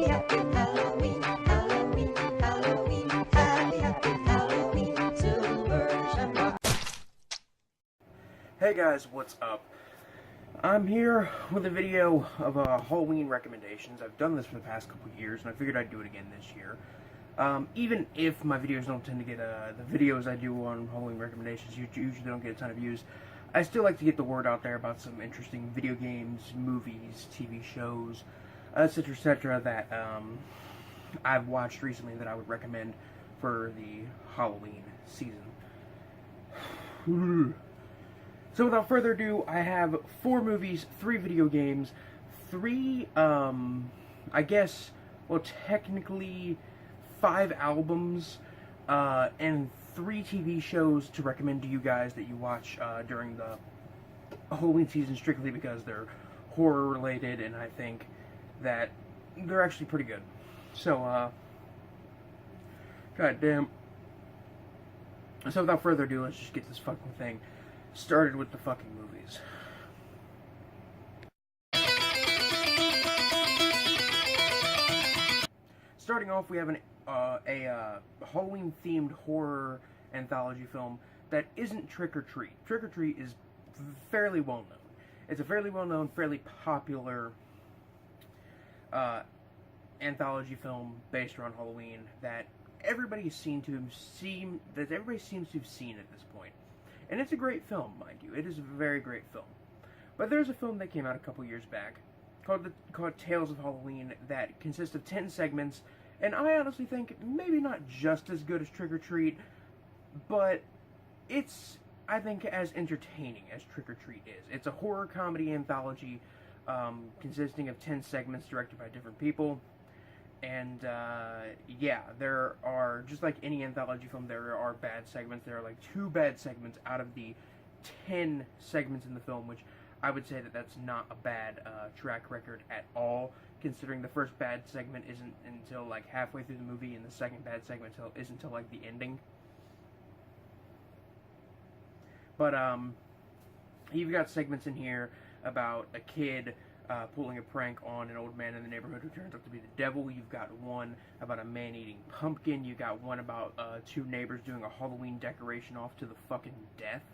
Happy, happy Halloween, Halloween, Halloween. Happy, happy Halloween, Silver Shamrock. Hey guys, what's up? I'm here with a video of Halloween recommendations. I've done this for the past couple years, and I figured I'd do it again this year. Even if my videos don't tend to get, the videos I do on Halloween recommendations usually don't get a ton of views, I still like to get the word out there about some interesting video games, movies, TV shows, etc., that I've watched recently that I would recommend for the Halloween season. So without further ado, I have 4 movies, 3 video games, 3, I guess, well, technically 5 albums, and 3 TV shows to recommend to you guys that you watch during the Halloween season, strictly because they're horror related, and I think that they're actually pretty good. So, goddamn. So without further ado, let's just get this fucking thing started with the fucking movies. Starting off, we have a Halloween-themed horror anthology film that isn't Trick or Treat. Trick or Treat is fairly well known. It's a fairly well known, fairly popular anthology film based around Halloween that everybody seems to have seen at this point. And it's a great film, mind you. It is a very great film. But there's a film that came out a couple years back called Tales of Halloween that consists of 10 segments, and I honestly think maybe not just as good as Trick or Treat, but it's, I think, as entertaining as Trick or Treat is. It's a horror comedy anthology consisting of 10 segments directed by different people. And, yeah, there are, just like any anthology film, there are bad segments. There are, like, 2 bad segments out of the 10 segments in the film, which I would say that that's not a bad track record at all, considering the first bad segment isn't until, like, halfway through the movie, and the second bad segment isn't until, like, the ending. But, you've got segments in here about a kid pulling a prank on an old man in the neighborhood who turns out to be the devil. You've got one about a man eating pumpkin. You've got one about 2 neighbors doing a Halloween decoration off to the fucking death.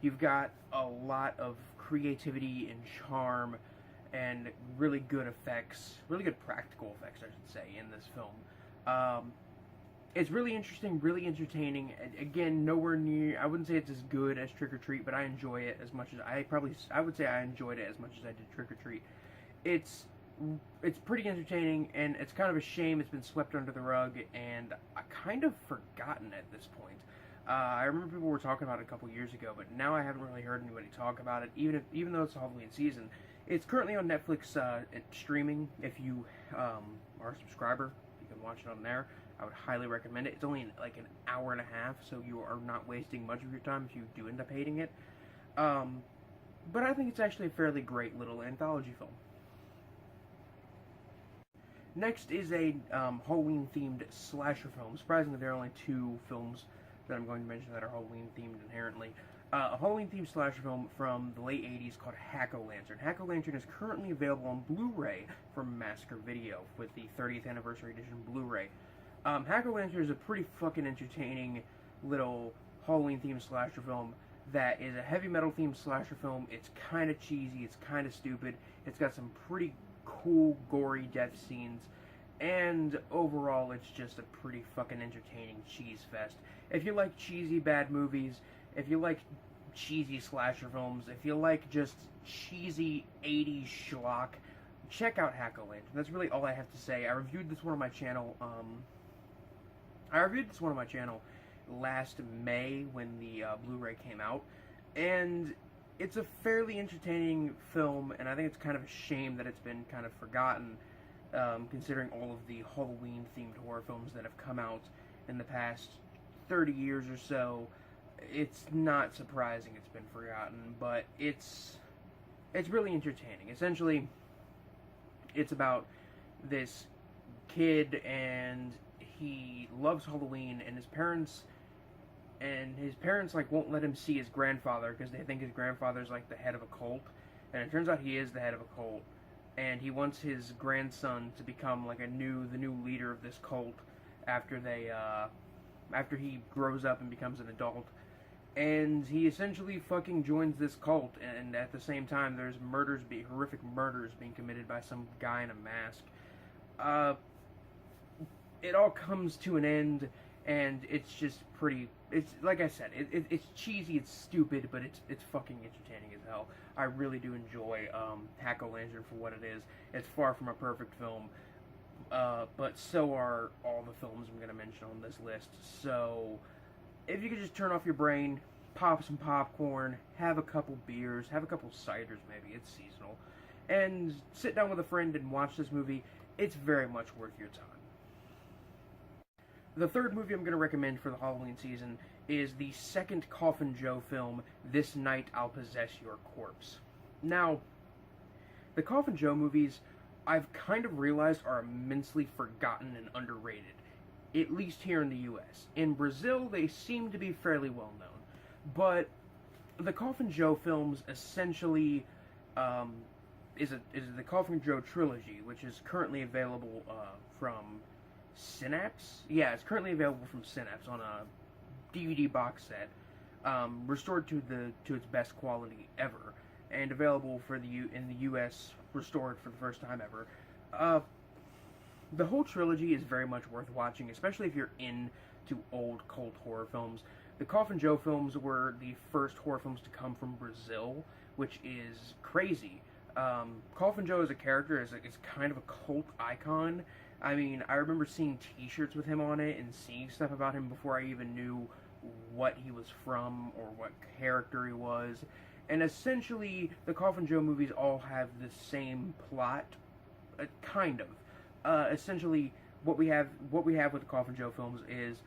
You've got a lot of creativity and charm and really good effects, really good practical effects, I should say, in this film. It's really interesting, really entertaining. Again, nowhere near, I wouldn't say it's as good as Trick or Treat, but I enjoy it as much as, I would say I enjoyed it as much as I did Trick or Treat. It's pretty entertaining, and it's kind of a shame it's been swept under the rug, and I kind of forgotten at this point. I remember people were talking about it a couple years ago, but now I haven't really heard anybody talk about it, even though it's Halloween season. It's currently on Netflix streaming. If you are a subscriber, you can watch it on there. I would highly recommend it. It's only like an hour and a half, so you are not wasting much of your time if you do end up hating it. But I think it's actually a fairly great little anthology film. Next is a Halloween-themed slasher film. Surprisingly, there are only 2 films that I'm going to mention that are Halloween-themed inherently. A Halloween-themed slasher film from the late 80s called Hack-O-Lantern. Hack-O-Lantern is currently available on Blu-ray from Massacre Video with the 30th Anniversary Edition Blu-ray. Hack-O-Lantern is a pretty fucking entertaining little Halloween-themed slasher film that is a heavy metal-themed slasher film. It's kind of cheesy, it's kind of stupid, it's got some pretty cool, gory death scenes, and overall it's just a pretty fucking entertaining cheese fest. If you like cheesy bad movies, if you like cheesy slasher films, if you like just cheesy 80s schlock, check out Hack-O-Lantern. That's really all I have to say. I reviewed this one on my channel, last May when the Blu-ray came out, and it's a fairly entertaining film, and I think it's kind of a shame that it's been kind of forgotten, considering all of the Halloween-themed horror films that have come out in the past 30 years or so. It's not surprising it's been forgotten, but it's really entertaining. Essentially, it's about this kid, and he loves Halloween, and his parents like won't let him see his grandfather because they think his grandfather's like the head of a cult, and it turns out he is the head of a cult, and he wants his grandson to become like the new leader of this cult after after he grows up and becomes an adult. And he essentially fucking joins this cult, and at the same time, there's horrific murders being committed by some guy in a mask. It all comes to an end, and it's just it's like I said, it's cheesy, it's stupid, but it's fucking entertaining as hell. I really do enjoy Hack-O-Lantern for what it is. It's far from a perfect film, but so are all the films I'm going to mention on this list. So if you could just turn off your brain, pop some popcorn, have a couple beers, have a couple ciders maybe, it's seasonal, and sit down with a friend and watch this movie, it's very much worth your time. The third movie I'm going to recommend for the Halloween season is the second Coffin Joe film, This Night I'll Possess Your Corpse. Now, the Coffin Joe movies, I've kind of realized, are immensely forgotten and underrated, at least here in the US. In Brazil, they seem to be fairly well known. But the Coffin Joe films essentially is the Coffin Joe trilogy, which is currently available from Synapse. Yeah, it's currently available from Synapse on a DVD box set, restored to its best quality ever, and available in the US, restored for the first time ever. The whole trilogy is very much worth watching, especially if you're into old cult horror films. The Coffin Joe films were the first horror films to come from Brazil, which is crazy. Coffin Joe as a character is kind of a cult icon. I mean, I remember seeing t-shirts with him on it and seeing stuff about him before I even knew what he was from or what character he was. And essentially, the Coffin Joe movies all have the same plot, kind of. Essentially, what we have with the Coffin Joe films is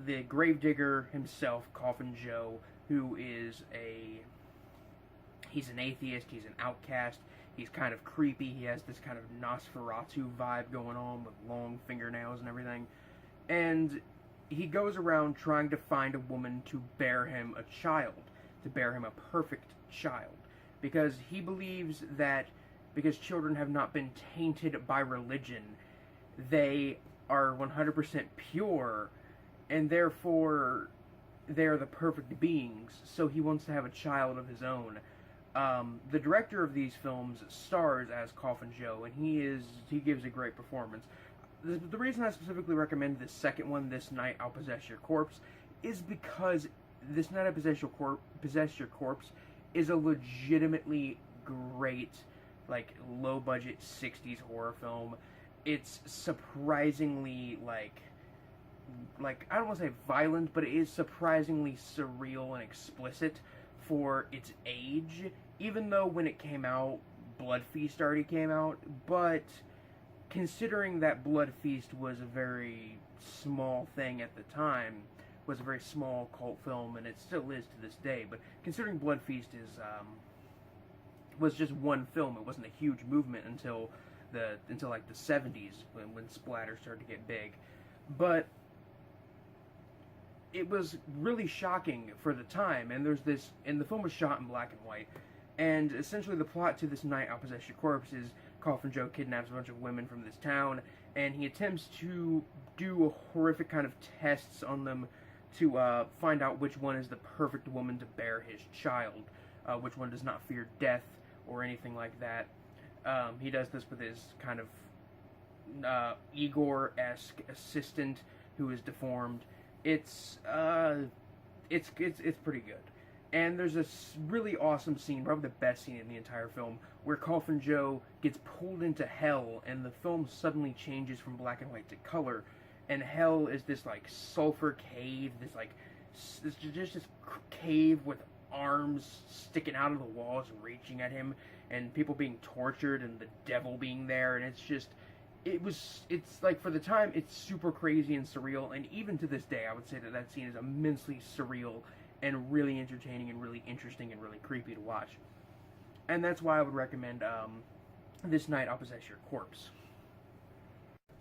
the gravedigger himself, Coffin Joe, who is he's an atheist, he's an outcast, he's kind of creepy, he has this kind of Nosferatu vibe going on with long fingernails and everything, and he goes around trying to find a woman to bear him a child, to bear him a perfect child, because he believes that because children have not been tainted by religion, they are 100% pure, and therefore they are the perfect beings, so he wants to have a child of his own. The director of these films stars as Coffin Joe, and he gives a great performance. The reason I specifically recommend this second one, This Night I'll Possess Your Corpse, is because This Night I'll Possess Your Corpse is a legitimately great, like, low-budget 60s horror film. It's surprisingly, like I don't want to say violent, but it is surprisingly surreal and explicit for its age, even though when it came out, Blood Feast already came out. But considering that Blood Feast was a very small thing at the time, was a very small cult film, and it still is to this day, but considering Blood Feast was just one film, it wasn't a huge movement until like the 70s when splatter started to get big. But it was really shocking for the time, and the film was shot in black and white, and essentially the plot to This Night I'll Possess Your Corpse is Coffin Joe kidnaps a bunch of women from this town, and he attempts to do a horrific kind of tests on them to find out which one is the perfect woman to bear his child, which one does not fear death or anything like that. He does this with his kind of Igor-esque assistant who is deformed. It's pretty good. And there's this really awesome scene, probably the best scene in the entire film, where Coffin Joe gets pulled into hell, and the film suddenly changes from black and white to color. And hell is this, like, sulfur cave, this cave with arms sticking out of the walls, reaching at him, and people being tortured, and the devil being there, and it's like, for the time, it's super crazy and surreal, and even to this day, I would say that scene is immensely surreal, and really entertaining, and really interesting, and really creepy to watch. And that's why I would recommend, This Night I'll Possess Your Corpse.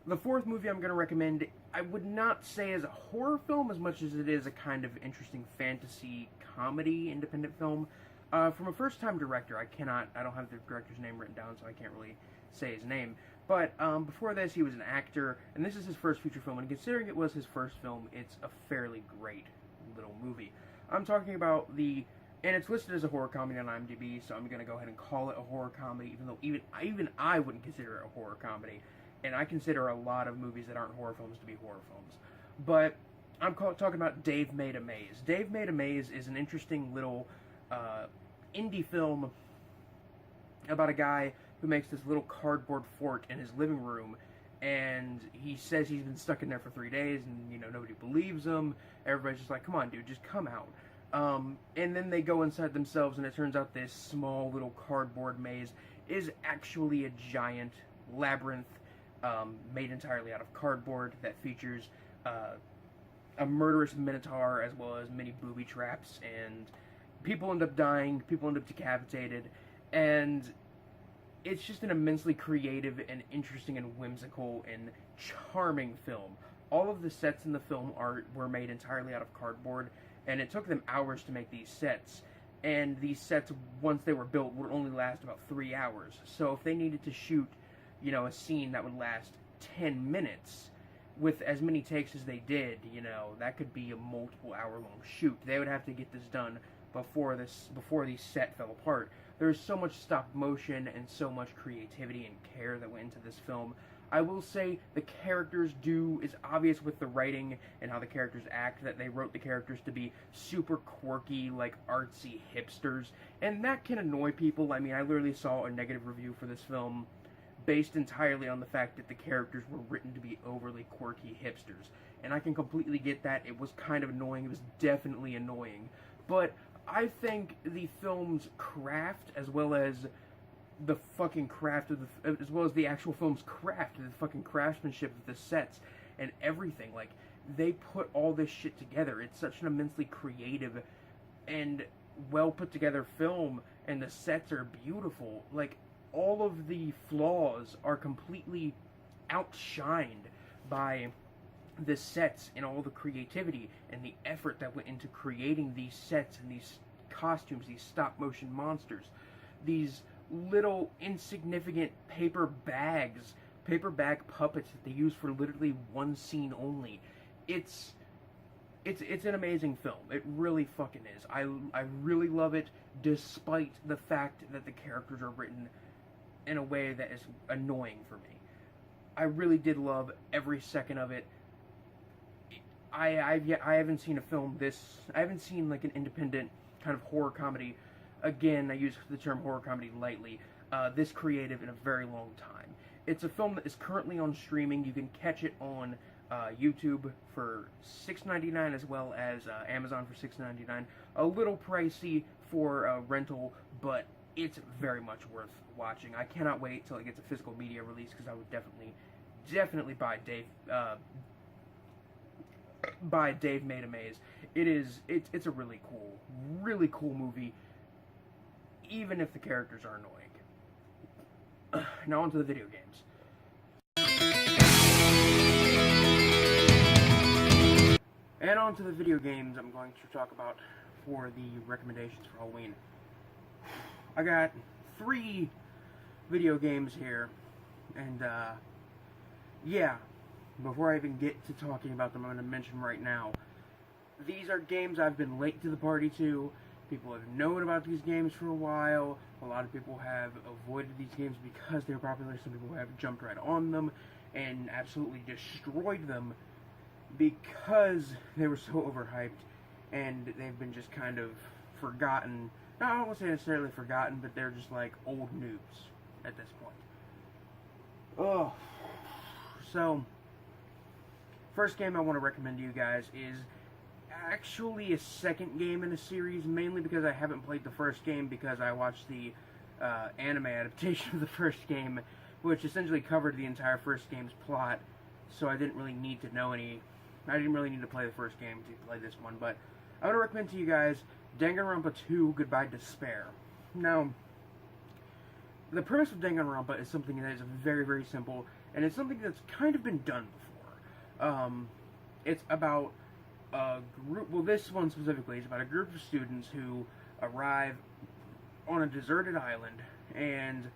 The fourth movie I'm going to recommend, I would not say is a horror film as much as it is a kind of interesting fantasy comedy independent film. From a first-time director, I don't have the director's name written down, so I can't really say his name. But before this, he was an actor, and this is his first feature film. And considering it was his first film, it's a fairly great little movie. I'm talking about and it's listed as a horror comedy on IMDb, so I'm gonna go ahead and call it a horror comedy, even though even I wouldn't consider it a horror comedy, and I consider a lot of movies that aren't horror films to be horror films. But I'm talking about Dave Made a Maze. Dave Made a Maze is an interesting little indie film about a guy who makes this little cardboard fort in his living room, and he says he's been stuck in there for 3 days, and nobody believes him. Everybody's just like, come on, dude, just come out. And then they go inside themselves, and it turns out this small little cardboard maze is actually a giant labyrinth made entirely out of cardboard that features a murderous minotaur as well as many booby traps, and people end up dying, people end up decapitated, and it's just an immensely creative and interesting and whimsical and charming film. All of the sets in the film were made entirely out of cardboard, and it took them hours to make these sets. And these sets, once they were built, would only last about 3 hours. So if they needed to shoot, a scene that would last 10 minutes, with as many takes as they did, that could be a multiple hour-long shoot. They would have to get this done before the set fell apart. There's so much stop motion and so much creativity and care that went into this film. I will say the characters it's obvious with the writing and how the characters act that they wrote the characters to be super quirky, like artsy hipsters, and that can annoy people. I mean, I literally saw a negative review for this film based entirely on the fact that the characters were written to be overly quirky hipsters, and I can completely get that. It was kind of annoying. It was definitely annoying, but I think the film's craft, as well as the fucking craft of as well as the actual film's craft, the fucking craftsmanship of the sets and everything, like, they put all this shit together. It's such an immensely creative and well put together film, and the sets are beautiful. Like, all of the flaws are completely outshined by the sets and all the creativity and the effort that went into creating these sets and these costumes, these stop motion monsters, these little insignificant paper bag puppets that they use for literally one scene only. It's an amazing film. It really fucking is. I really love it, despite the fact that the characters are written in a way that is annoying for me. I really did love every second of it. I haven't seen a film I haven't seen like an independent kind of horror comedy. Again, I use the term horror comedy lightly. This creative in a very long time. It's a film that is currently on streaming. You can catch it on YouTube for $6.99 as well as Amazon for $6.99. A little pricey for rental, but it's very much worth watching. I cannot wait till it gets a physical media release, because I would definitely buy Dave Made a Maze. It's a really cool movie, even if the characters are annoying. Now onto the video games. And on to the video games I'm going to talk about for the recommendations for Halloween. I got 3 video games here, and yeah, before I even get to talking about them, I'm going to mention right now, these are games I've been late to the party to. People have known about these games for a while. A lot of people have avoided these games because they're popular. Some people have jumped right on them and absolutely destroyed them because they were so overhyped, and they've been just kind of forgotten. No, I don't want to say necessarily forgotten, but they're just like old news at this point. Oh, so first game I want to recommend to you guys is actually a second game in a series, mainly because I haven't played the first game, because I watched the anime adaptation of the first game, which essentially covered the entire first game's plot, so I didn't really need to play the first game to play this one. But I want to recommend to you guys Danganronpa 2 Goodbye Despair. Now, the premise of Danganronpa is something that is very, very simple, and it's something that's kind of been done before. It's about a group, well, this one specifically is about a group of students who arrive on a deserted island, and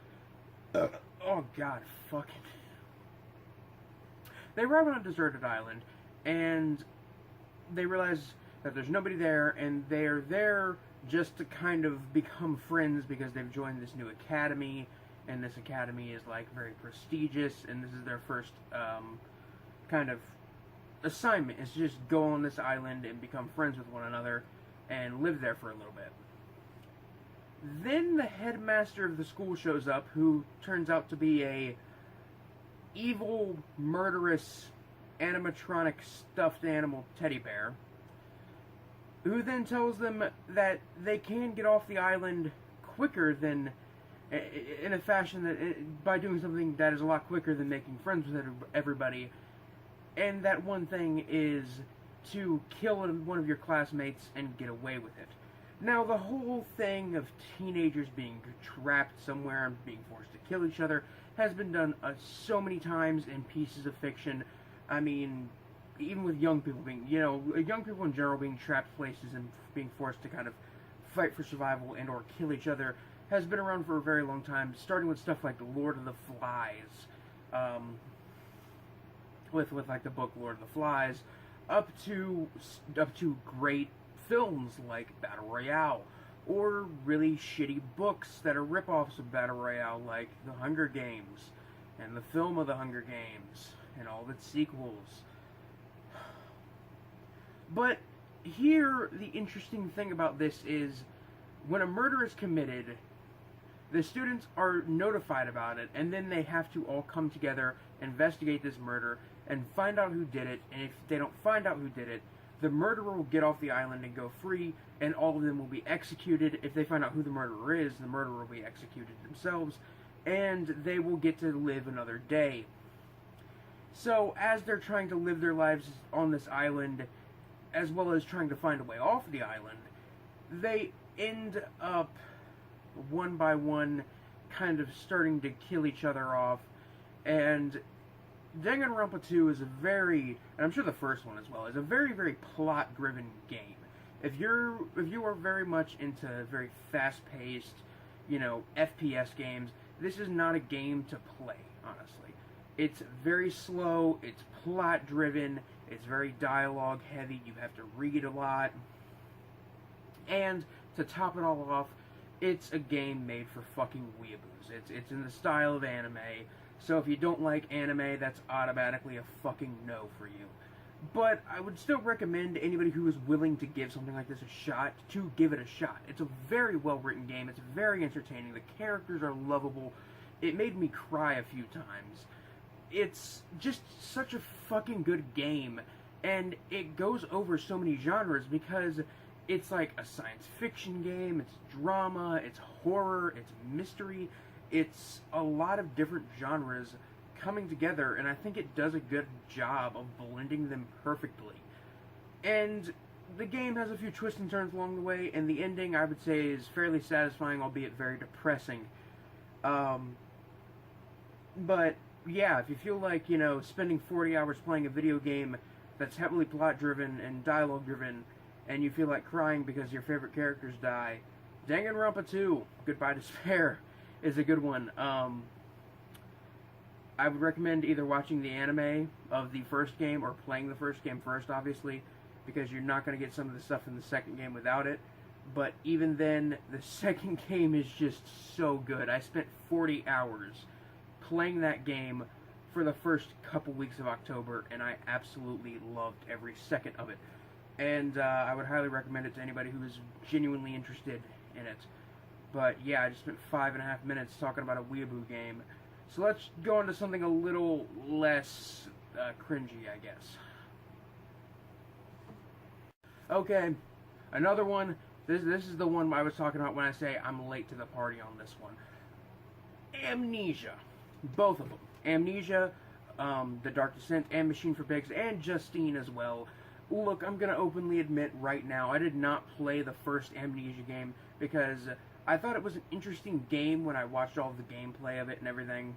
oh god, fucking. They arrive on a deserted island, and they realize that there's nobody there, and they're there just to kind of become friends because they've joined this new academy, and this academy is like very prestigious, and this is their first kind of assignment, is to just go on this island and become friends with one another and live there for a little bit. Then the headmaster of the school shows up, who turns out to be a evil, murderous, animatronic stuffed animal teddy bear, who then tells them that they can get off the island quicker than, in a fashion that, by doing something that is a lot quicker than making friends with everybody, and that one thing is to kill one of your classmates and get away with it. Now, the whole thing of teenagers being trapped somewhere and being forced to kill each other has been done so many times in pieces of fiction. I mean, even with young people being, young people in general being trapped places and being forced to kind of fight for survival and or kill each other has been around for a very long time, starting with stuff like Lord of the Flies, with like the book Lord of the Flies, up to great films like Battle Royale, or really shitty books that are ripoffs of Battle Royale, like The Hunger Games, and the film of The Hunger Games, and all of its sequels. But here, the interesting thing about this is, when a murder is committed, the students are notified about it, and then they have to all come together, investigate this murder, and find out who did it, and if they don't find out who did it, the murderer will get off the island and go free, and all of them will be executed. If they find out who the murderer is, the murderer will be executed themselves, and they will get to live another day. So, as they're trying to live their lives on this island, as well as trying to find a way off the island, they end up, one by one, kind of starting to kill each other off, and Danganronpa 2 is a very, and I'm sure the first one as well, is a very, very plot-driven game. If you are very much into very fast-paced, FPS games, this is not a game to play, honestly. It's very slow, it's plot-driven, it's very dialogue-heavy, you have to read a lot, and to top it all off, it's a game made for fucking weeaboos. It's in the style of anime. So if you don't like anime, that's automatically a fucking no for you. But I would still recommend anybody who is willing to give something like this a shot to give it a shot. It's a very well-written game. It's very entertaining. The characters are lovable. It made me cry a few times. It's just such a fucking good game. And it goes over so many genres because it's like a science fiction game, it's drama, it's horror, it's mystery. It's a lot of different genres coming together, and I think it does a good job of blending them perfectly. And the game has a few twists and turns along the way, and the ending, I would say, is fairly satisfying, albeit very depressing. But, yeah, if you feel like, spending 40 hours playing a video game that's heavily plot-driven and dialogue-driven, and you feel like crying because your favorite characters die, Danganronpa 2, Goodbye Despair, is a good one. I would recommend either watching the anime of the first game or playing the first game first, obviously, because you're not going to get some of the stuff in the second game without it. But even then, the second game is just so good. I spent 40 hours playing that game for the first couple weeks of October, and I absolutely loved every second of it. And I would highly recommend it to anybody who is genuinely interested in it. But yeah, I just spent 5.5 minutes talking about a weeaboo game. So let's go into something a little less cringy, I guess. Okay, another one. This is the one I was talking about when I say I'm late to the party on this one. Amnesia. Both of them. Amnesia, The Dark Descent, and Machine for Pigs, and Justine as well. Look, I'm going to openly admit right now, I did not play the first Amnesia game because I thought it was an interesting game when I watched all of the gameplay of it and everything.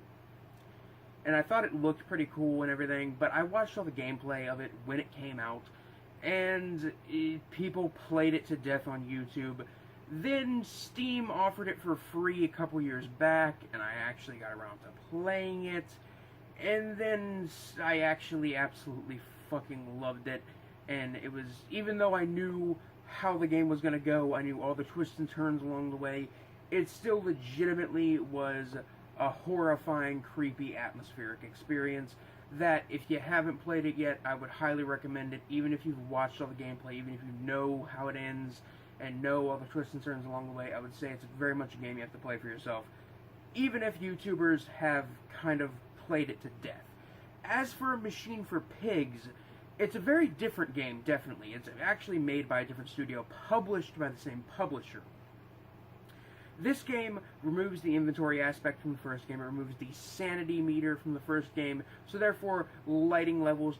And I thought it looked pretty cool and everything, but I watched all the gameplay of it when it came out, and people played it to death on YouTube. Then Steam offered it for free a couple years back, and I actually got around to playing it. And then I actually absolutely fucking loved it. And it was, even though I knew how the game was going to go, I knew all the twists and turns along the way, it still legitimately was a horrifying, creepy, atmospheric experience that if you haven't played it yet, I would highly recommend it, even if you've watched all the gameplay, even if you know how it ends, and know all the twists and turns along the way. I would say it's very much a game you have to play for yourself, even if YouTubers have kind of played it to death. As for Machine for Pigs, it's a very different game, definitely. It's actually made by a different studio, published by the same publisher. This game removes the inventory aspect from the first game. It removes the sanity meter from the first game, so therefore lighting levels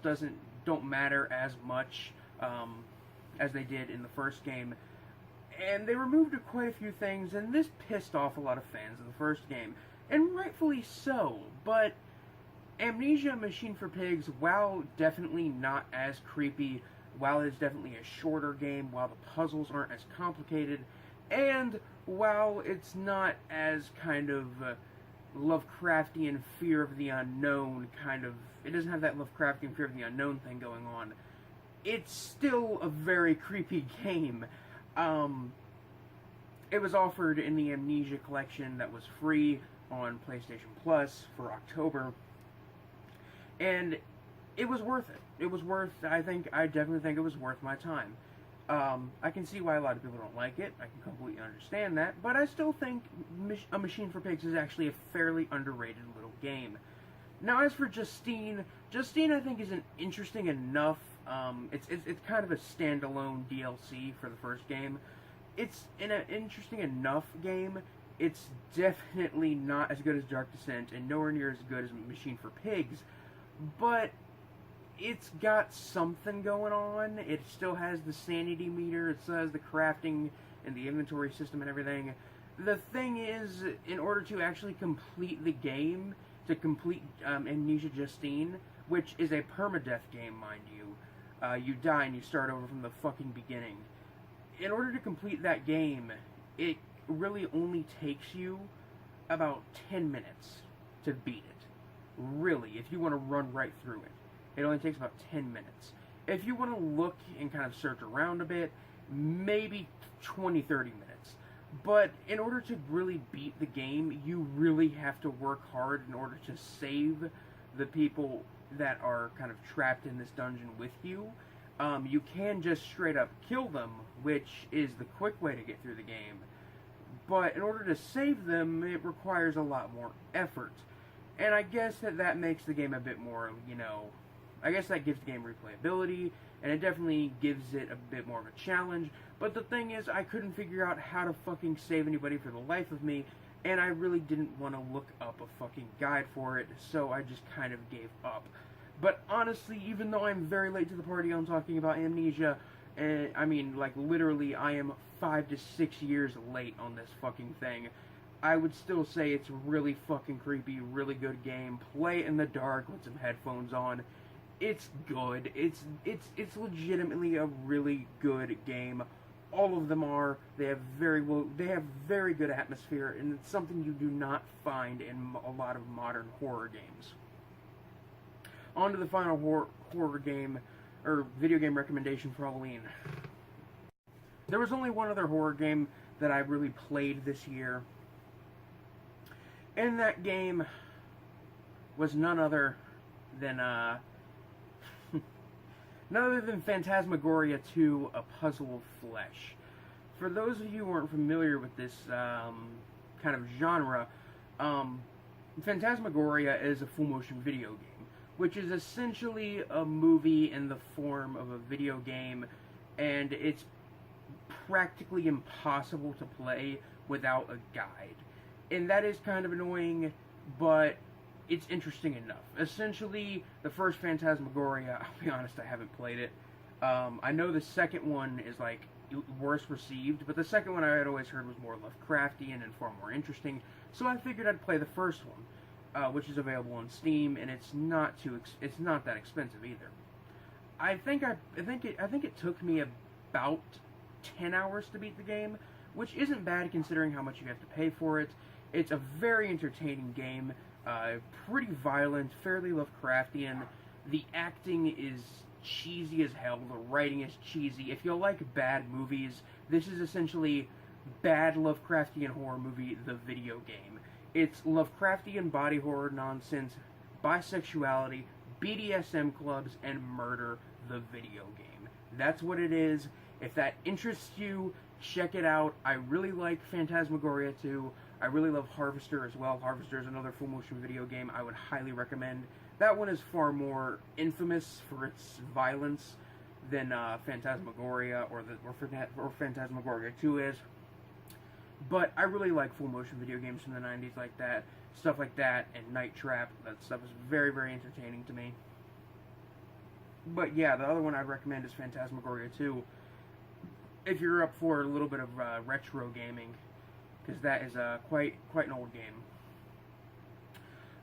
don't matter as much as they did in the first game. And they removed quite a few things, and this pissed off a lot of fans of the first game, and rightfully so. But Amnesia Machine for Pigs, while definitely not as creepy, while it's definitely a shorter game, while the puzzles aren't as complicated, and while it's not as kind of Lovecraftian fear of the unknown it doesn't have that Lovecraftian fear of the unknown thing going on, it's still a very creepy game. It was offered in the Amnesia collection that was free on PlayStation Plus for October, and it was worth it. It was worth, I definitely think it was worth my time. I can see why a lot of people don't like it. I can completely understand that, but I still think A Machine for Pigs is actually a fairly underrated little game. Now, as for Justine I think is an interesting enough, it's kind of a standalone DLC for the first game. It's an interesting enough game. It's definitely not as good as Dark Descent, and nowhere near as good as Machine for Pigs, but it's got something going on. It still has the sanity meter, it still has the crafting and the inventory system and everything. The thing is, in order to actually complete the game, to complete Amnesia Justine, which is a permadeath game, mind you, you die and you start over from the fucking beginning. In order to complete that game, it really only takes you about 10 minutes to beat it. Really, if you want to run right through it. It only takes about 10 minutes. If you want to look and kind of search around a bit, maybe 20, 30 minutes. But in order to really beat the game, you really have to work hard in order to save the people that are kind of trapped in this dungeon with you. You can just straight up kill them, which is the quick way to get through the game. But in order to save them, it requires a lot more effort. And I guess that makes the game a bit more, I guess that gives the game replayability, and it definitely gives it a bit more of a challenge. But the thing is, I couldn't figure out how to fucking save anybody for the life of me, and I really didn't want to look up a fucking guide for it, so I just kind of gave up. But honestly, even though I'm very late to the party on talking about Amnesia, literally, I am 5 to 6 years late on this fucking thing, I would still say it's really fucking creepy, really good game. Play it in the dark with some headphones on. It's good. It's legitimately a really good game. All of them are. They have very good atmosphere, and it's something you do not find in a lot of modern horror games. On to the final horror game, or video game recommendation for Halloween. There was only one other horror game that I really played this year, and that game was none other than Phantasmagoria 2, A Puzzle of Flesh. For those of you who aren't familiar with this kind of genre, Phantasmagoria is a full-motion video game, which is essentially a movie in the form of a video game, and it's practically impossible to play without a guide. And that is kind of annoying, but it's interesting enough. Essentially, the first Phantasmagoria, I'll be honest, I haven't played it. I know the second one is, worse received, but the second one I had always heard was more Lovecraftian and far more interesting, so I figured I'd play the first one, which is available on Steam, and it's not that expensive either. I think it took me about 10 hours to beat the game, which isn't bad considering how much you have to pay for it. It's a very entertaining game, pretty violent, fairly Lovecraftian. The acting is cheesy as hell, the writing is cheesy. If you like bad movies, this is essentially bad Lovecraftian horror movie, the video game. It's Lovecraftian body horror nonsense, bisexuality, BDSM clubs, and murder, the video game. That's what it is. If that interests you, check it out. I really like Phantasmagoria 2. I really love Harvester as well. Harvester is another full motion video game I would highly recommend. That one is far more infamous for its violence than Phantasmagoria or Phantasmagoria 2 is. But I really like full motion video games from the 90s like that. Stuff like that and Night Trap. That stuff is very, very entertaining to me. But yeah, the other one I'd recommend is Phantasmagoria 2. If you're up for a little bit of retro gaming, because that is quite an old game.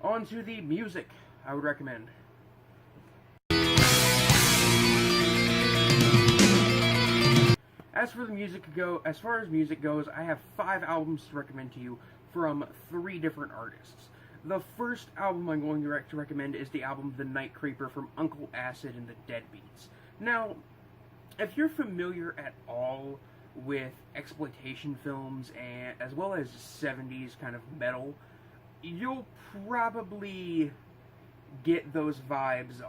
On to the music I would recommend. As far as music goes, I have 5 albums to recommend to you from 3 different artists. The first album I'm going to recommend is the album The Night Creeper from Uncle Acid and the Deadbeats. Now, if you're familiar at all with exploitation films and as well as 70s kind of metal, you'll probably get those vibes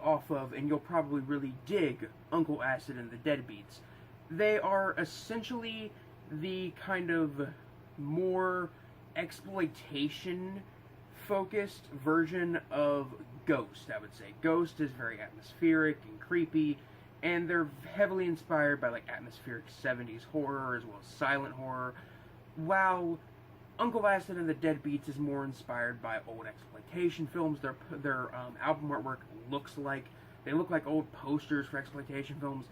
off of, and you'll probably really dig Uncle Acid and the Deadbeats. They are essentially the kind of more exploitation-focused version of Ghost, I would say. Ghost is very atmospheric and creepy, and they're heavily inspired by like atmospheric 70s horror as well as silent horror, while Uncle Acid and the Deadbeats is more inspired by old exploitation films. Their album artwork they look like old posters for exploitation films.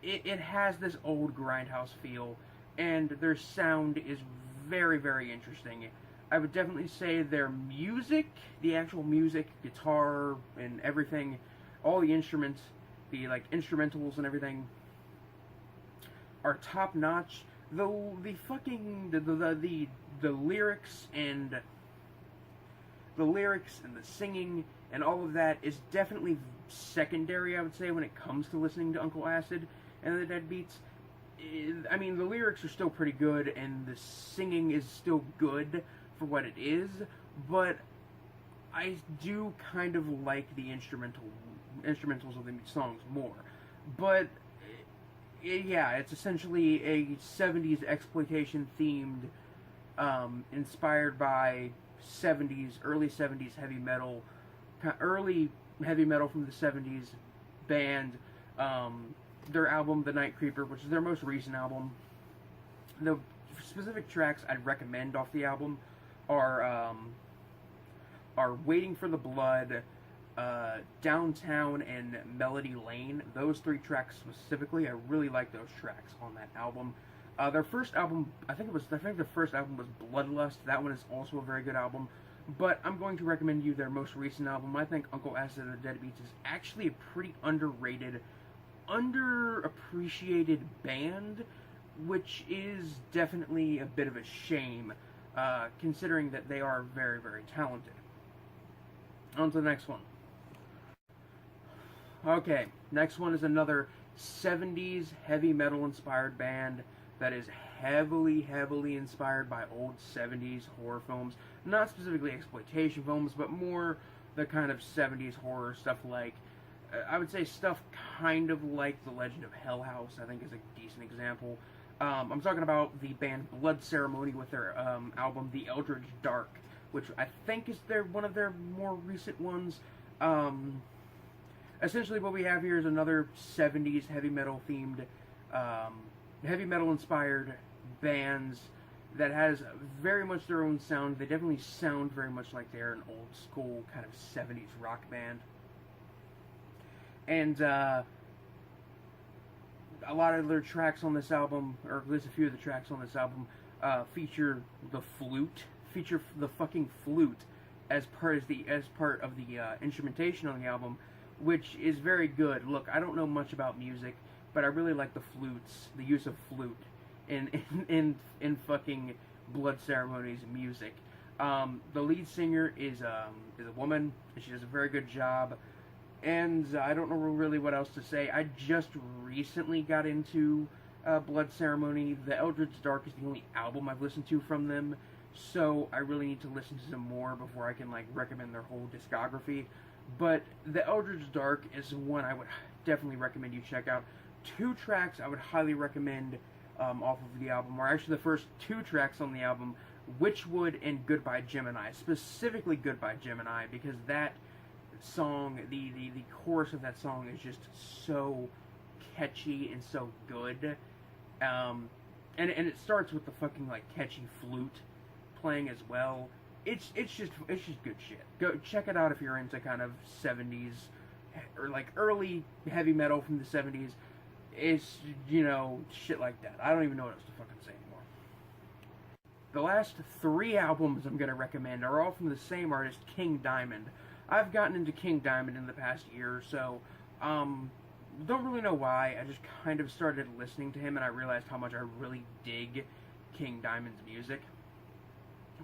It has this old grindhouse feel, and their sound is very, very interesting. I would definitely say their music, the actual music, guitar, and everything, all the instruments, the like instrumentals and everything, are top notch. The lyrics and the singing and all of that is definitely secondary, I would say, when it comes to listening to Uncle Acid and the Deadbeats. I mean, the lyrics are still pretty good, and the singing is still good for what it is, but I do kind of like the instrumentals of the songs more. But yeah, it's essentially a 70s exploitation themed, inspired by early 70s heavy metal from the 70s band. Their album, The Night Creeper, which is their most recent album. The specific tracks I'd recommend off the album are Waiting for the Blood, Downtown, and Melody Lane. Those 3 tracks specifically, I really like those tracks on that album. Their first album, I think the first album was Bloodlust. That one is also a very good album. But I'm going to recommend you their most recent album. I think Uncle Acid and the Deadbeats is actually a pretty underrated, underappreciated band, which is definitely a bit of a shame, considering that they are very, very talented. On to the next one. Okay, next one is another 70s heavy metal inspired band that is heavily inspired by old 70s horror films. Not specifically exploitation films, but more the kind of 70s horror stuff like, I would say stuff kind of like The Legend of Hell House, I think is a decent example. I'm talking about the band Blood Ceremony with their album The Eldritch Dark, which I think is one of their more recent ones. Essentially what we have here is another 70s heavy metal themed, heavy metal inspired bands that has very much their own sound. They definitely sound very much like they're an old school kind of 70s rock band. And a lot of their tracks on this album, or at least a few of the tracks on this album, feature the fucking flute as part of the instrumentation on the album, which is very good. Look, I don't know much about music, but I really like the use of flute in fucking Blood Ceremony's music. The lead singer is a woman, and she does a very good job. And I don't know really what else to say. I just recently got into Blood Ceremony. The Eldritch Dark is the only album I've listened to from them, so I really need to listen to some more before I can like recommend their whole discography. But the Eldritch Dark is one I would definitely recommend you check out. 2 tracks I would highly recommend off of the album, or actually the first 2 tracks on the album, Witchwood and Goodbye Gemini. Specifically Goodbye Gemini, because that song, the chorus of that song is just so catchy and so good. And it starts with the fucking like catchy flute playing as well. It's just good shit. Go check it out if you're into kind of 70s or like early heavy metal from the 70s. It's, you know, shit like that. I don't even know what else to fucking say anymore. The last 3 albums I'm gonna recommend are all from the same artist, King Diamond. I've gotten into King Diamond in the past year or so. Don't really know why. I just kind of started listening to him and I realized how much I really dig King Diamond's music.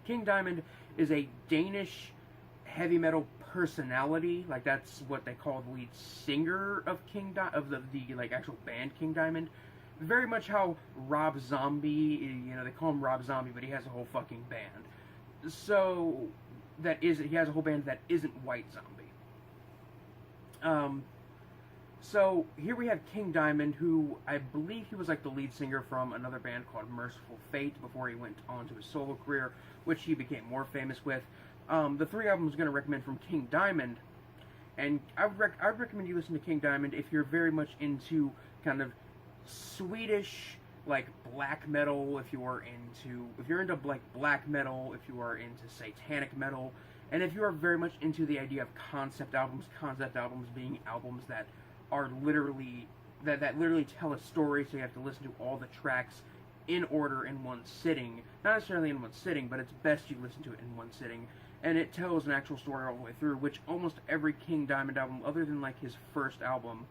King Diamond is a Danish heavy metal personality, like that's what they call the lead singer of of the like actual band King Diamond. Very much how Rob Zombie, you know, they call him Rob Zombie, but he has a whole fucking band. So he has a whole band that isn't White Zombie. So here we have King Diamond, who I believe he was like the lead singer from another band called Merciful Fate before he went on to his solo career, which he became more famous with. The 3 albums I'm going to recommend from King Diamond, and I would recommend you listen to King Diamond if you're very much into kind of Swedish like black metal, if you're into like black metal, if you are into satanic metal, and if you are very much into the idea of concept albums being albums that are literally that literally tell a story, so you have to listen to all the tracks in order in one sitting. Not necessarily in one sitting, but it's best you listen to it in one sitting. And it tells an actual story all the way through, which almost every King Diamond album, other than like his first album,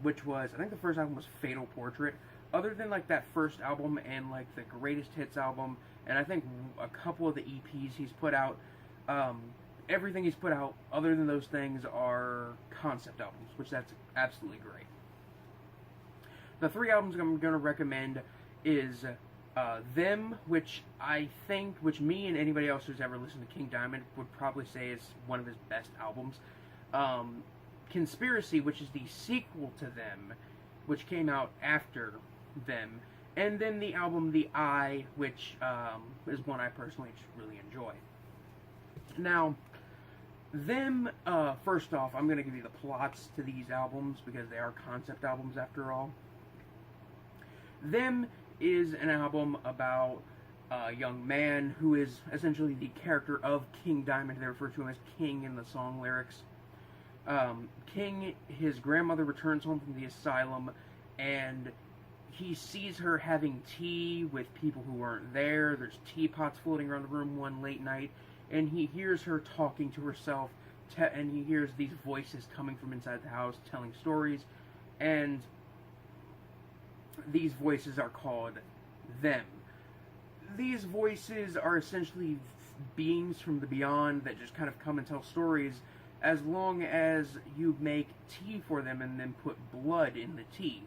which was, I think the first album was Fatal Portrait, other than like that first album and like the Greatest Hits album, and I think a couple of the EPs he's put out, everything he's put out other than those things are concept albums, which that's absolutely great. The 3 albums I'm going to recommend is Them, which me and anybody else who's ever listened to King Diamond would probably say is one of his best albums. Conspiracy, which is the sequel to Them, which came out after Them. And then the album The Eye, which is one I personally just really enjoy. Now, Them, first off, I'm going to give you the plots to these albums because they are concept albums after all. Them is an album about a young man who is essentially the character of King Diamond. They refer to him as King in the song lyrics. King, his grandmother returns home from the asylum, and he sees her having tea with people who aren't there. There's teapots floating around the room one late night, and he hears her talking to herself, and he hears these voices coming from inside the house telling stories, and these voices are called Them. These voices are essentially beings from the beyond that just kind of come and tell stories as long as you make tea for them and then put blood in the tea.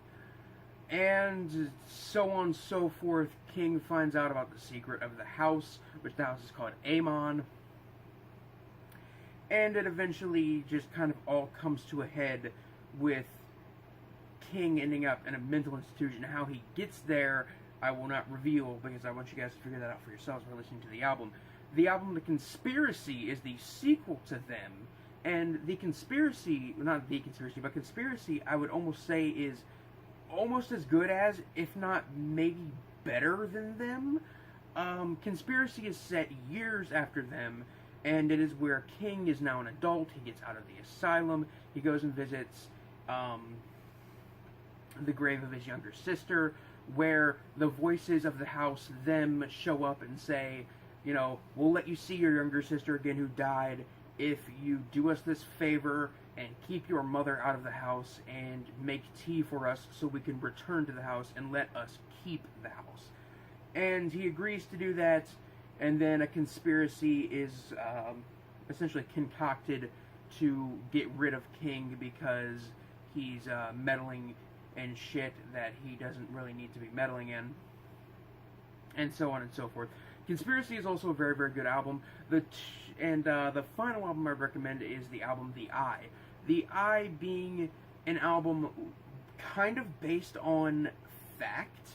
And so on and so forth. King finds out about the secret of the house, which the house is called Amon. And it eventually just kind of all comes to a head with King ending up in a mental institution. How he gets there, I will not reveal because I want you guys to figure that out for yourselves by listening to the album. The album The Conspiracy is the sequel to Them, and The Conspiracy, not The Conspiracy, but Conspiracy, I would almost say is almost as good as, if not maybe better than Them. Conspiracy is set years after Them, and it is where King is now an adult. He gets out of the asylum, he goes and visits the grave of his younger sister, where the voices of the house, Them, show up and say, you know, we'll let you see your younger sister again who died, if you do us this favor and keep your mother out of the house and make tea for us so we can return to the house and let us keep the house. And he agrees to do that, and then a conspiracy is essentially concocted to get rid of King because he's meddling in shit that he doesn't really need to be meddling in, and so on and so forth. Conspiracy is also a very, very good album. The final album I'd recommend is the album The Eye. The Eye being an album kind of based on fact.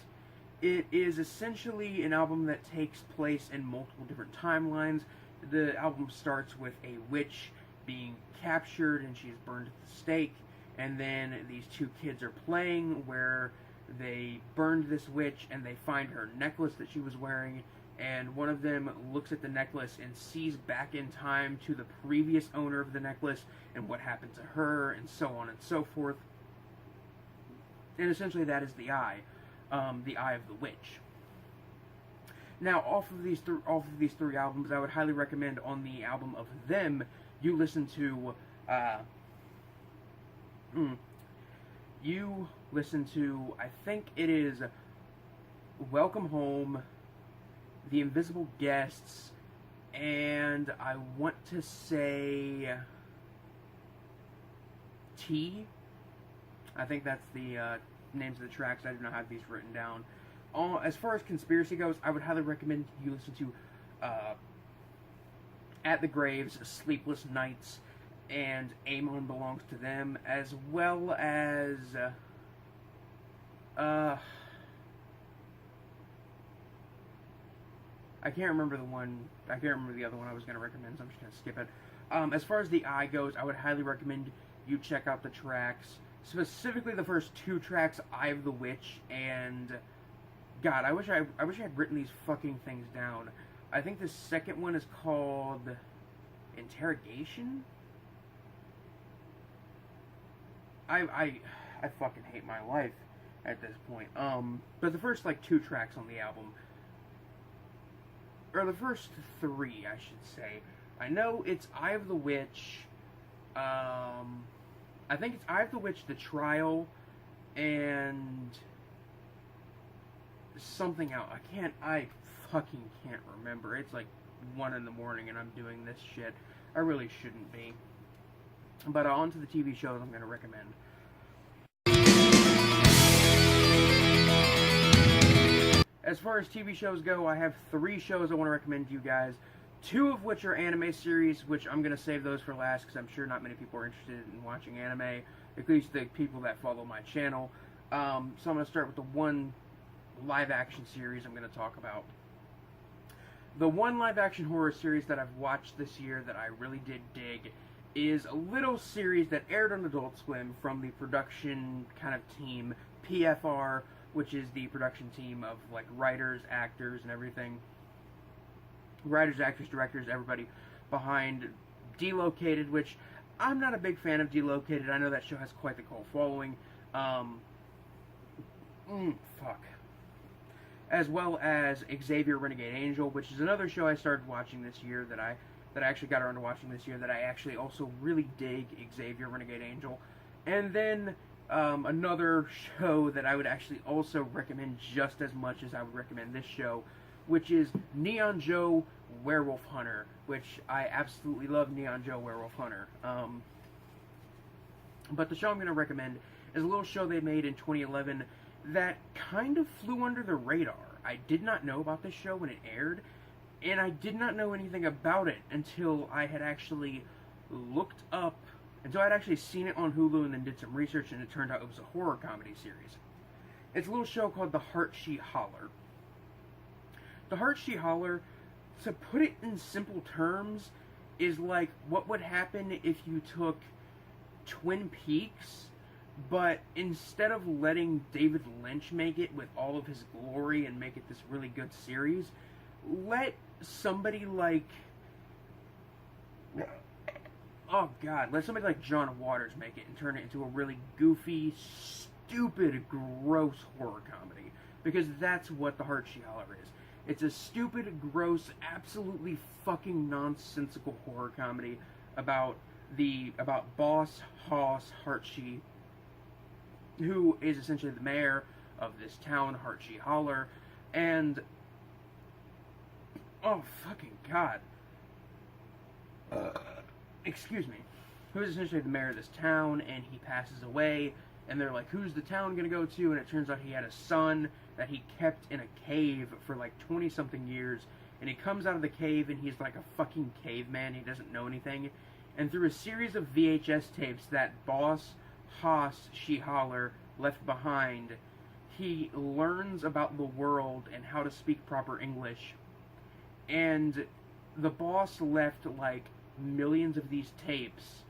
It is essentially an album that takes place in multiple different timelines. The album starts with a witch being captured and she's burned at the stake, and then these two kids are playing where they burned this witch and they find her necklace that she was wearing, and one of them looks at the necklace and sees back in time to the previous owner of the necklace and what happened to her, and so on and so forth. And essentially that is The Eye. The Eye of the Witch. Now, off of these three albums, I would highly recommend on the album of Them, you listen to, I think it is Welcome Home, The Invisible Guests, and I want to say Tea. I think that's the names of the tracks. I do not have these written down. As far as conspiracy goes, I would highly recommend you listen to At the Graves, Sleepless Nights, and Amon Belongs to Them, as well as I can't remember the other one I was going to recommend, so I'm just going to skip it. As far as The Eye goes, I would highly recommend you check out the tracks. Specifically the first two tracks, Eye of the Witch, and God, I wish I had written these fucking things down. I think the second one is called Interrogation? I fucking hate my life at this point. But the first, like, two tracks on the album, or the first three, I should say. I know it's Eye of the Witch, I think it's Eye of the Witch, The Trial, and something else. I fucking can't remember. It's like 1 in the morning and I'm doing this shit. I really shouldn't be. But on to the TV shows I'm going to recommend. As far as TV shows go, I have 3 shows I want to recommend to you guys. 2 of which are anime series, which I'm going to save those for last because I'm sure not many people are interested in watching anime, at least the people that follow my channel. So I'm going to start with the one live-action series I'm going to talk about. The one live-action horror series that I've watched this year that I really did dig is a little series that aired on Adult Swim from the production kind of team, PFR, which is the production team of like writers, actors, and everything. Writers, actors, directors, everybody behind Delocated, which I'm not a big fan of Delocated. I know that show has quite the cult following. As well as Xavier Renegade Angel, which is another show I started watching this year that I actually got around to watching this year that I actually also really dig, Xavier Renegade Angel. And then another show that I would actually also recommend just as much as I would recommend this show, which is Neon Joe Werewolf Hunter, which I absolutely love Neon Joe Werewolf Hunter. But the show I'm going to recommend is a little show they made in 2011 that kind of flew under the radar. I did not know about this show when it aired, and I did not know anything about it until I had actually looked up, until I'd actually seen it on Hulu and then did some research, and it turned out it was a horror comedy series. It's a little show called The Heart She Holler. The Heart She Holler, to put it in simple terms, is like what would happen if you took Twin Peaks, but instead of letting David Lynch make it with all of his glory and make it this really good series, let somebody like John Waters make it and turn it into a really goofy, stupid, gross horror comedy. Because that's what The Heart She Holler is. It's a stupid, gross, absolutely fucking nonsensical horror comedy about Boss Hoss Hartshee, who is essentially the mayor of this town, Hartshee Holler, and oh fucking god, excuse me, who is essentially the mayor of this town, and he passes away, and they're like, who's the town gonna go to? And it turns out he had a son that he kept in a cave for like 20 something years, and he comes out of the cave and he's like a fucking caveman, he doesn't know anything, and through a series of VHS tapes that Boss Hoss Holler left behind, he learns about the world and how to speak proper English. And the boss left like millions of these tapes,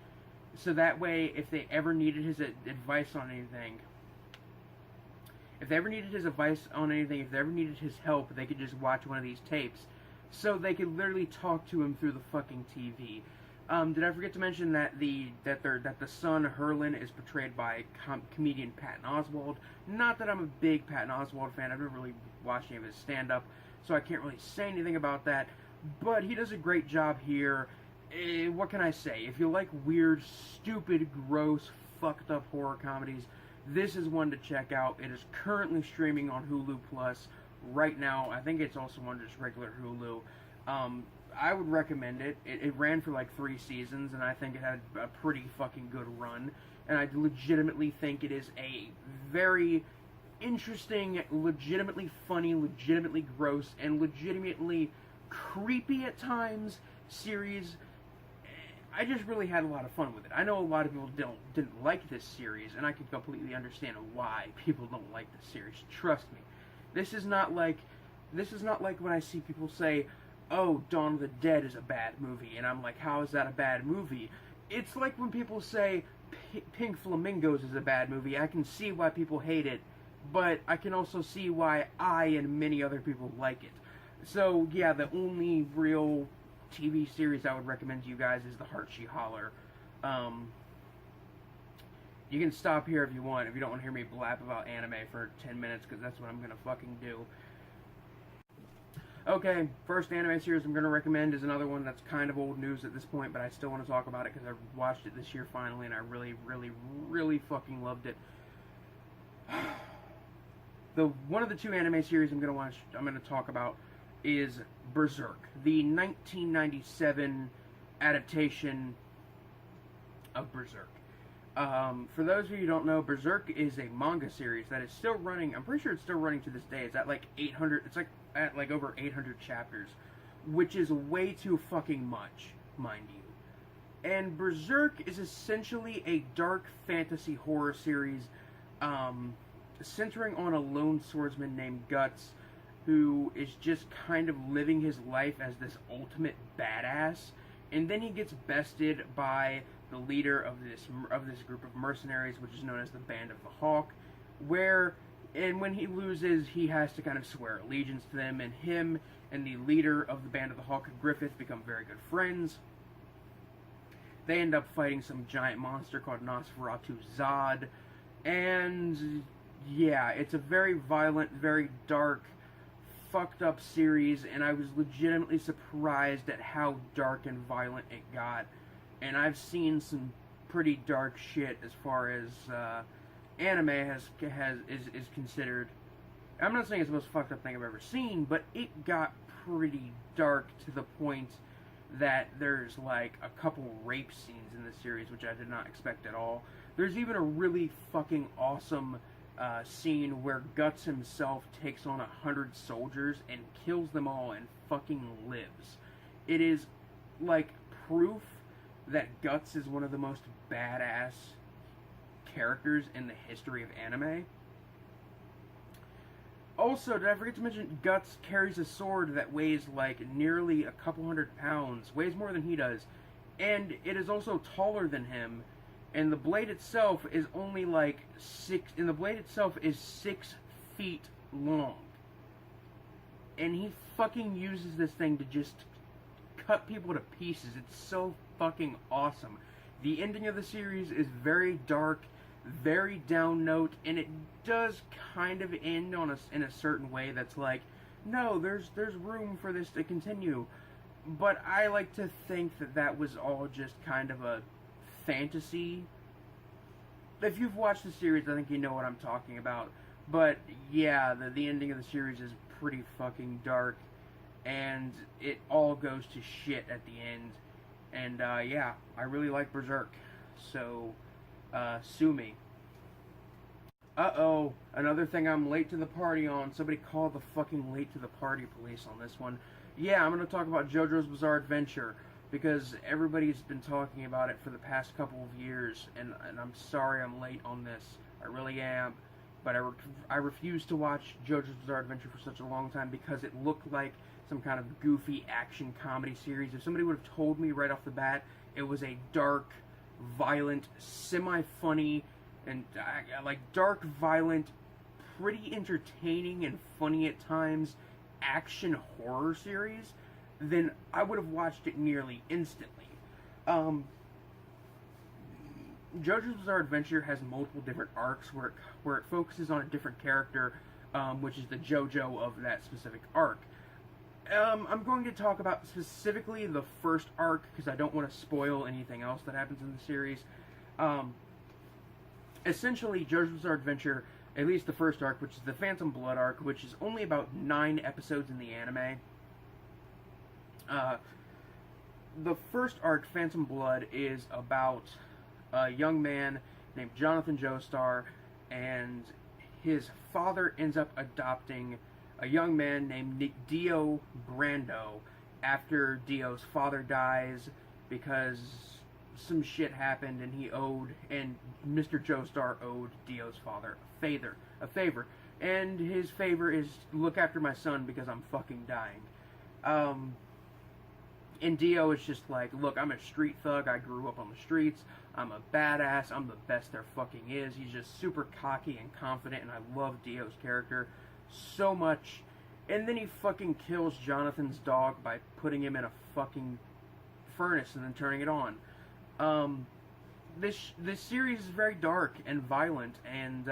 so that way if they ever needed his advice on anything, if they ever needed his help, they could just watch one of these tapes, so they could literally talk to him through the fucking TV. Did I forget to mention that the son Herlin is portrayed by comedian Patton Oswalt? Not that I'm a big Patton Oswalt fan. I've never really watched any of his stand-up, so I can't really say anything about that. But he does a great job here. What can I say? If you like weird, stupid, gross, fucked up horror comedies, this is one to check out. It is currently streaming on Hulu Plus right now. I think it's also on just regular Hulu. I would recommend it. It ran for like 3 seasons, and I think it had a pretty fucking good run. And I legitimately think it is a very interesting, legitimately funny, legitimately gross, and legitimately creepy at times series. I just really had a lot of fun with it. I know a lot of people didn't like this series, and I can completely understand why people don't like this series. Trust me. This is not like when I see people say, oh, Dawn of the Dead is a bad movie, and I'm like, how is that a bad movie? It's like when people say Pink Flamingos is a bad movie. I can see why people hate it, but I can also see why I and many other people like it. So, yeah, the only real TV series I would recommend to you guys is the Hartshee Holler. You can stop here if you want, if you don't want to hear me blab about anime for 10 minutes, because that's what I'm going to fucking do. Okay, first anime series I'm going to recommend is another one that's kind of old news at this point, but I still want to talk about it because I watched it this year finally, and I really, really, really fucking loved it. One of the 2 anime series I'm going to talk about is Berserk, the 1997 adaptation of Berserk. For those of you who don't know, Berserk is a manga series that is still running. I'm pretty sure it's still running to this day. It's at like 800. It's like at like over 800 chapters, which is way too fucking much, mind you. And Berserk is essentially a dark fantasy horror series, centering on a lone swordsman named Guts, who is just kind of living his life as this ultimate badass, and then he gets bested by the leader of this group of mercenaries, which is known as the Band of the Hawk, and when he loses, he has to kind of swear allegiance to them, and him and the leader of the Band of the Hawk, Griffith, become very good friends. They end up fighting some giant monster called Nosferatu Zod, and yeah, it's a very violent, very dark, fucked up series, and I was legitimately surprised at how dark and violent it got. And I've seen some pretty dark shit as far as anime is considered. I'm not saying it's the most fucked up thing I've ever seen, but it got pretty dark to the point that there's like a couple rape scenes in the series, which I did not expect at all. There's even a really fucking awesome scene where Guts himself takes on 100 soldiers and kills them all and fucking lives. It is like proof that Guts is one of the most badass characters in the history of anime. Also, did I forget to mention, Guts carries a sword that weighs like nearly a couple 100 pounds, weighs more than he does, and it is also taller than him, and the blade itself is only like 6 feet long. And he fucking uses this thing to just cut people to pieces. It's so fucking awesome. The ending of the series is very dark, very down note, and it does kind of end in a certain way that's like, no, there's room for this to continue. But I like to think that that was all just kind of a fantasy. If you've watched the series, I think you know what I'm talking about. But yeah, the ending of the series is pretty fucking dark, and it all goes to shit at the end. And yeah, I really like Berserk, so sue me. Uh-oh, another thing I'm late to the party on. Somebody call the fucking late to the party police on this one. Yeah, I'm going to talk about JoJo's Bizarre Adventure, because everybody's been talking about it for the past couple of years, and I'm sorry I'm late on this. I really am. But I refused to watch JoJo's Bizarre Adventure for such a long time because it looked like some kind of goofy action comedy series. If somebody would have told me right off the bat it was a dark, violent, semi-funny, and like dark, violent, pretty entertaining and funny at times action horror series, then I would have watched it nearly instantly. JoJo's Bizarre Adventure has multiple different arcs where it focuses on a different character, which is the JoJo of that specific arc. I'm going to talk about specifically the first arc because I don't want to spoil anything else that happens in the series. Essentially, JoJo's Bizarre Adventure, at least the first arc, which is the Phantom Blood arc, which is only about 9 episodes in the anime. The first arc, Phantom Blood, is about a young man named Jonathan Joestar, and his father ends up adopting a young man named Dio Brando after Dio's father dies because some shit happened and Mr. Joestar owed Dio's father a favor. And his favor is, look after my son because I'm fucking dying. And Dio is just like, look, I'm a street thug, I grew up on the streets, I'm a badass, I'm the best there fucking is. He's just super cocky and confident, and I love Dio's character so much. And then he fucking kills Jonathan's dog by putting him in a fucking furnace and then turning it on. This series is very dark and violent, and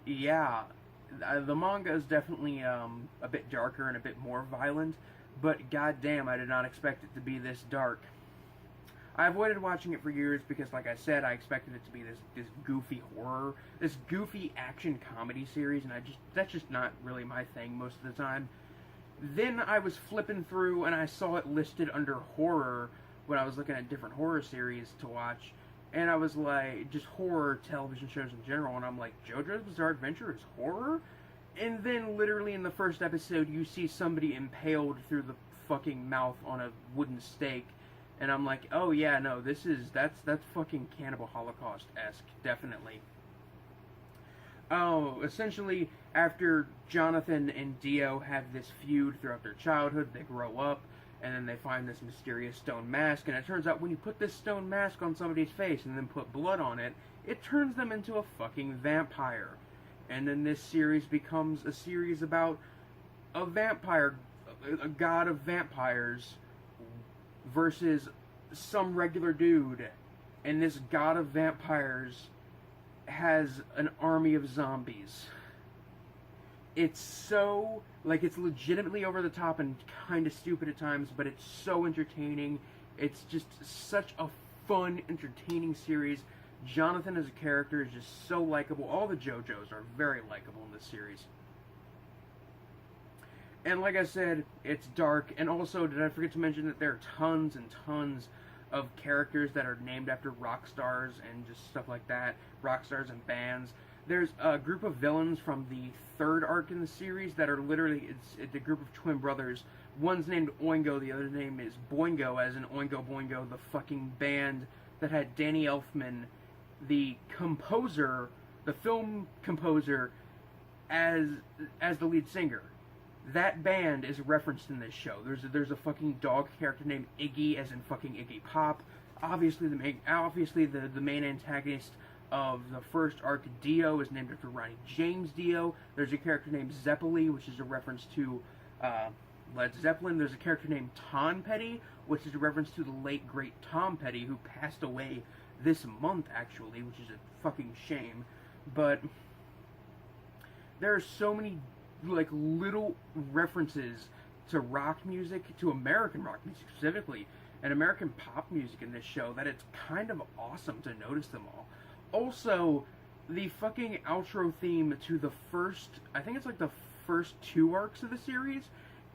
yeah, the manga is definitely a bit darker and a bit more violent, but goddamn, I did not expect it to be this dark. I avoided watching it for years because, like I said, I expected it to be this goofy horror, this goofy action comedy series, and that's just not really my thing most of the time. Then I was flipping through and I saw it listed under horror when I was looking at different horror series to watch, and I was like, just horror television shows in general, and I'm like, JoJo's Bizarre Adventure is horror? And then literally in the first episode you see somebody impaled through the fucking mouth on a wooden stake, and I'm like, oh yeah, no, that's fucking Cannibal Holocaust-esque, definitely. Oh, essentially, after Jonathan and Dio have this feud throughout their childhood, they grow up, and then they find this mysterious stone mask, and it turns out when you put this stone mask on somebody's face and then put blood on it, it turns them into a fucking vampire. And then this series becomes a series about a vampire, a god of vampires, versus some regular dude. And this god of vampires has an army of zombies. It's so, like, it's legitimately over the top and kind of stupid at times, but it's so entertaining. It's just such a fun, entertaining series. Jonathan as a character is just so likable. All the JoJos are very likable in this series. And like I said, it's dark. And also, did I forget to mention that there are tons and tons of characters that are named after rock stars and just stuff like that. Rock stars and bands. There's a group of villains from the third arc in the series that are literally, it's a group of twin brothers. One's named Oingo, the other name is Boingo, as in Oingo Boingo, the fucking band that had Danny Elfman, the composer, the film composer, as the lead singer. That band is referenced in this show. There's a fucking dog character named Iggy, as in fucking Iggy Pop. Obviously the main antagonist of the first arc, Dio, is named after Ronnie James Dio. There's a character named Zeppeli, which is a reference to Led Zeppelin. There's a character named Tom Petty, which is a reference to the late great Tom Petty, who passed away this month, actually, which is a fucking shame. But there are so many, like, little references to rock music, to American rock music specifically, and American pop music in this show, that it's kind of awesome to notice them all. Also, the fucking outro theme to the first, I think it's like the first 2 arcs of the series,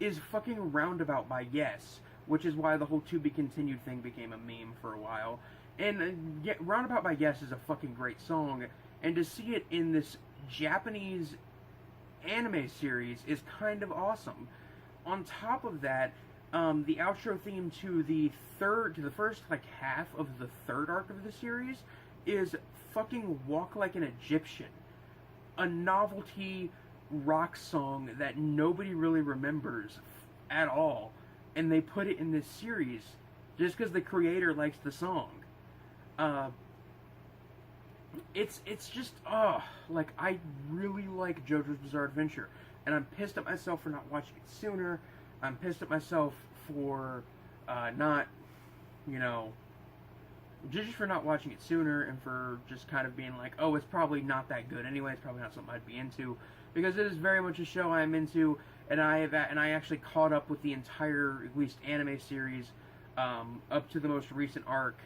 is fucking Roundabout by Yes, which is why the whole To Be Continued thing became a meme for a while. And Roundabout by Yes is a fucking great song, and to see it in this Japanese anime series is kind of awesome. On top of that, the outro theme to the first like half of the 3rd arc of the series is fucking Walk Like an Egyptian, a novelty rock song that nobody really remembers at all, and they put it in this series just because the creator likes the song. It's just, like, I really like JoJo's Bizarre Adventure, and I'm pissed at myself for not watching it sooner. I'm pissed at myself for not, just for not watching it sooner, and for just kind of being like, oh, it's probably not that good anyway, it's probably not something I'd be into, because it is very much a show I'm into, and I actually caught up with the entire, at least anime series, up to the most recent arc,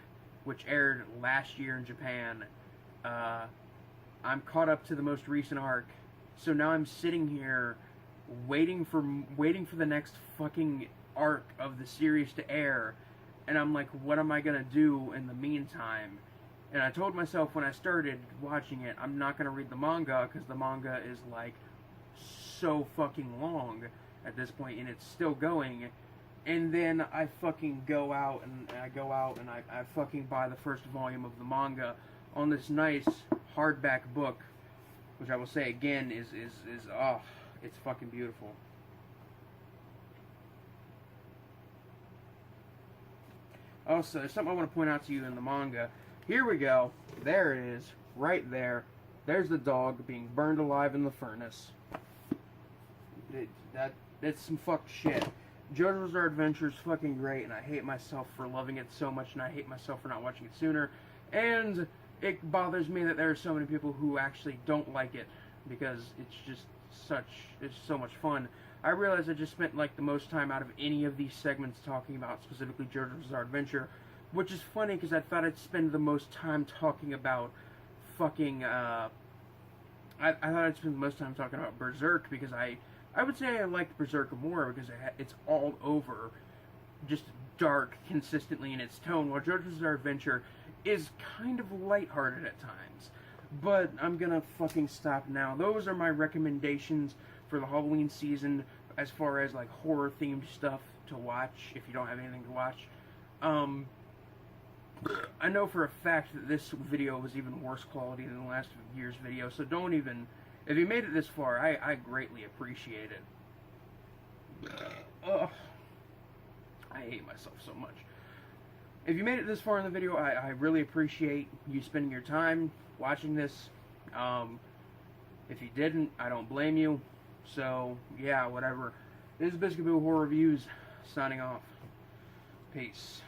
which aired last year in Japan. I'm caught up to the most recent arc, so now I'm sitting here waiting for the next fucking arc of the series to air, and I'm like, what am I gonna do in the meantime? And I told myself when I started watching it, I'm not gonna read the manga, because the manga is like so fucking long at this point, and it's still going. And then I fucking go out and I fucking buy the first volume of the manga on this nice hardback book, which I will say again is it's fucking beautiful. Also, there's something I want to point out to you in the manga. Here we go. There it is. Right there. There's the dog being burned alive in the furnace. That's some fucked shit. JoJo's Bizarre Adventure is fucking great, and I hate myself for loving it so much, and I hate myself for not watching it sooner. And it bothers me that there are so many people who actually don't like it, because it's so much fun. I realize I just spent like the most time out of any of these segments talking about specifically JoJo's Bizarre Adventure, which is funny because I thought I'd spend the most time talking about fucking, I thought I'd spend the most time talking about Berserk, because I would say I liked Berserk more because it's all over, just dark consistently in its tone, while JoJo's Bizarre Adventure is kind of lighthearted at times. But I'm gonna fucking stop now. Those are my recommendations for the Halloween season as far as like horror themed stuff to watch if you don't have anything to watch. I know for a fact that this video was even worse quality than last year's video, so don't even, if you made it this far, I greatly appreciate it. I hate myself so much. If you made it this far in the video, I really appreciate you spending your time watching this. If you didn't, I don't blame you. So, yeah, whatever. This is Biscuit Boo Horror Reviews, signing off. Peace.